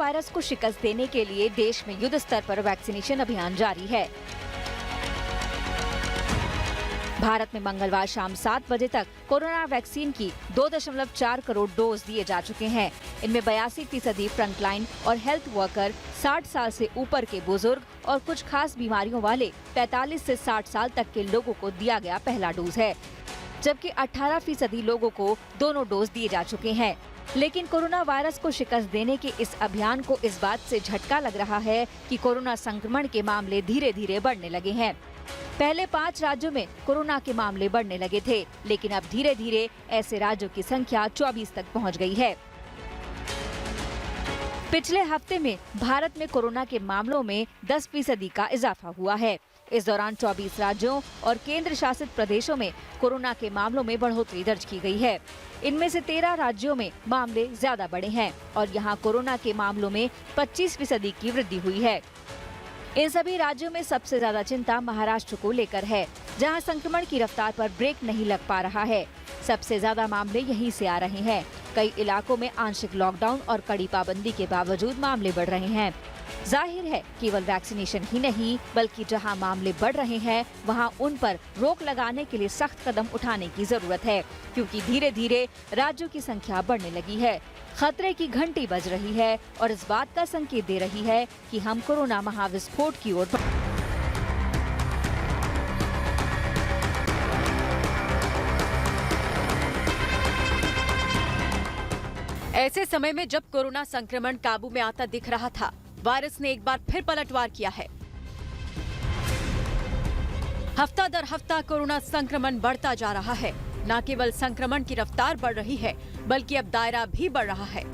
Virus को शिकस्त देने के लिए देश में युद्ध स्तर पर वैक्सीनेशन अभियान जारी है। भारत में मंगलवार शाम 7 बजे तक कोरोना वैक्सीन की 2.4 करोड़ डोज दिए जा चुके हैं। इनमें 82% फ्रंटलाइन और हेल्थ वर्कर, 60 साल से ऊपर के बुजुर्ग और कुछ खास बीमारियों वाले 45 से 60 साल तक के लोगों को दिया गया पहला डोज है, जबकि 18% लोगों को दोनों डोज दिए जा चुके हैं। लेकिन कोरोना वायरस को शिकस्त देने के इस अभियान को इस बात से झटका लग रहा है कि कोरोना संक्रमण के मामले धीरे धीरे बढ़ने लगे हैं। पहले 5 राज्यों में कोरोना के मामले बढ़ने लगे थे, लेकिन अब धीरे धीरे ऐसे राज्यों की संख्या 24 तक पहुंच गई है। पिछले हफ्ते में भारत में कोरोना के मामलों में 10% का इजाफा हुआ है। इस दौरान 24 राज्यों और केंद्र शासित प्रदेशों में कोरोना के मामलों में बढ़ोतरी दर्ज की गई है। इनमें से 13 राज्यों में मामले ज्यादा बढ़े हैं और यहां कोरोना के मामलों में 25% की वृद्धि हुई है। इन सभी राज्यों में सबसे ज्यादा चिंता महाराष्ट्र को लेकर है, जहां संक्रमण की रफ्तार पर ब्रेक नहीं लग पा रहा है। सबसे ज्यादा मामले यहीं से आ रहे हैं। कई इलाकों में आंशिक लॉकडाउन और कड़ी पाबंदी के बावजूद मामले बढ़ रहे हैं। जाहिर है केवल वैक्सीनेशन ही नहीं, बल्कि जहां मामले बढ़ रहे हैं वहां उन पर रोक लगाने के लिए सख्त कदम उठाने की जरूरत है, क्योंकि धीरे धीरे राज्यों की संख्या बढ़ने लगी है। खतरे की घंटी बज रही है और इस बात का संकेत दे रही है कि हम कोरोना महाविस्फोट की ओर ऐसे समय में जब कोरोना संक्रमण काबू में आता दिख रहा था, वायरस ने एक बार फिर पलटवार किया है। हफ्ता दर हफ्ता कोरोना संक्रमण बढ़ता जा रहा है। न केवल संक्रमण की रफ्तार बढ़ रही है, बल्कि अब दायरा भी बढ़ रहा है।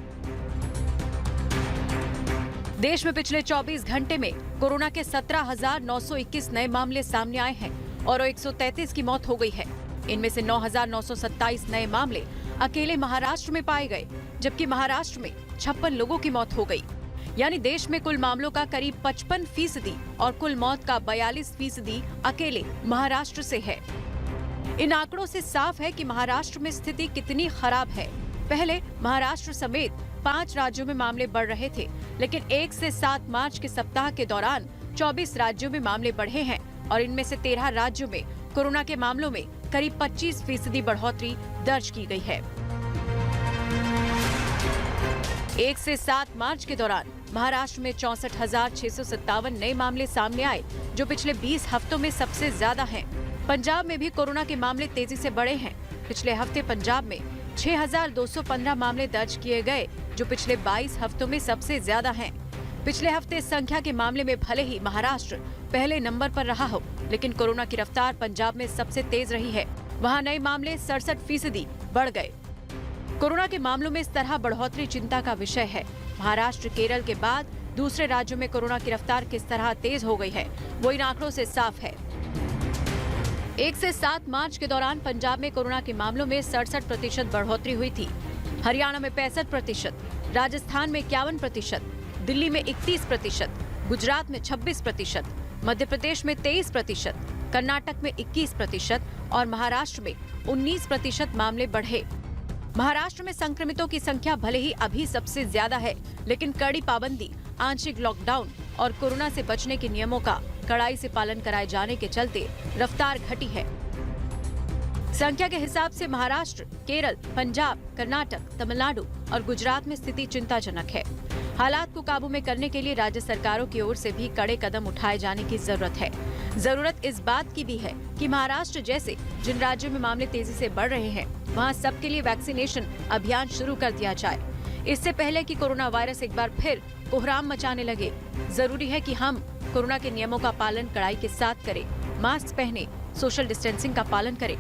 देश में पिछले 24 घंटे में कोरोना के 17,921 नए मामले सामने आए हैं और 133 की मौत हो गई है। इनमें से 9,927 नए मामले अकेले महाराष्ट्र में पाए गए, जबकि महाराष्ट्र में 56 लोगों की मौत हो गई। यानी देश में कुल मामलों का करीब 55% और कुल मौत का 42% अकेले महाराष्ट्र से है। इन आंकड़ों से साफ है कि महाराष्ट्र में स्थिति कितनी खराब है। पहले महाराष्ट्र समेत 5 राज्यों में मामले बढ़ रहे थे, लेकिन 1 से 7 मार्च के सप्ताह के दौरान 24 राज्यों में मामले बढ़े हैं और इनमें से 13 राज्यों में कोरोना के मामलों में करीब 25% बढ़ोतरी दर्ज की गई है। 1 से 7 मार्च के दौरान महाराष्ट्र में 64,657 नए मामले सामने आए, जो पिछले 20 हफ्तों में सबसे ज्यादा हैं। पंजाब में भी कोरोना के मामले तेजी से बढ़े हैं। पिछले हफ्ते पंजाब में 6,215 मामले दर्ज किए गए, जो पिछले 22 हफ्तों में सबसे ज्यादा हैं। पिछले हफ्ते इस संख्या के मामले में भले ही महाराष्ट्र पहले नंबर पर रहा हो, लेकिन कोरोना की रफ्तार पंजाब में सबसे तेज रही है। वहां नए मामले 67% बढ़ गए। कोरोना के मामलों में इस तरह बढ़ोतरी चिंता का विषय है। महाराष्ट्र, केरल के बाद दूसरे राज्यों में कोरोना की रफ्तार किस तरह तेज हो गई है, वो इन आंकड़ों से साफ है। 1 से 7 मार्च के दौरान पंजाब में कोरोना के मामलों में 67% बढ़ोतरी हुई थी। हरियाणा में 65%, राजस्थान में 51%, दिल्ली में 31%, गुजरात में 26%, मध्य प्रदेश में 23%, कर्नाटक में 21% और महाराष्ट्र में 19% मामले बढ़े। महाराष्ट्र में संक्रमितों की संख्या भले ही अभी सबसे ज्यादा है, लेकिन कड़ी पाबंदी, आंशिक लॉकडाउन और कोरोना से बचने के नियमों का कड़ाई से पालन कराए जाने के चलते रफ्तार घटी है। संख्या के हिसाब से महाराष्ट्र, केरल, पंजाब, कर्नाटक, तमिलनाडु और गुजरात में स्थिति चिंताजनक है। हालात को काबू में करने के लिए राज्य सरकारों की ओर से भी कड़े कदम उठाए जाने की जरूरत है। जरूरत इस बात की भी है कि महाराष्ट्र जैसे जिन राज्यों में मामले तेजी से बढ़ रहे हैं, वहां सबके लिए वैक्सीनेशन अभियान शुरू कर दिया जाए। इससे पहले कि कोरोना वायरस एक बार फिर कोहराम मचाने लगे, जरूरी है कि हम कोरोना के नियमों का पालन कड़ाई के साथ करें, मास्क पहने, सोशल डिस्टेंसिंग का पालन करें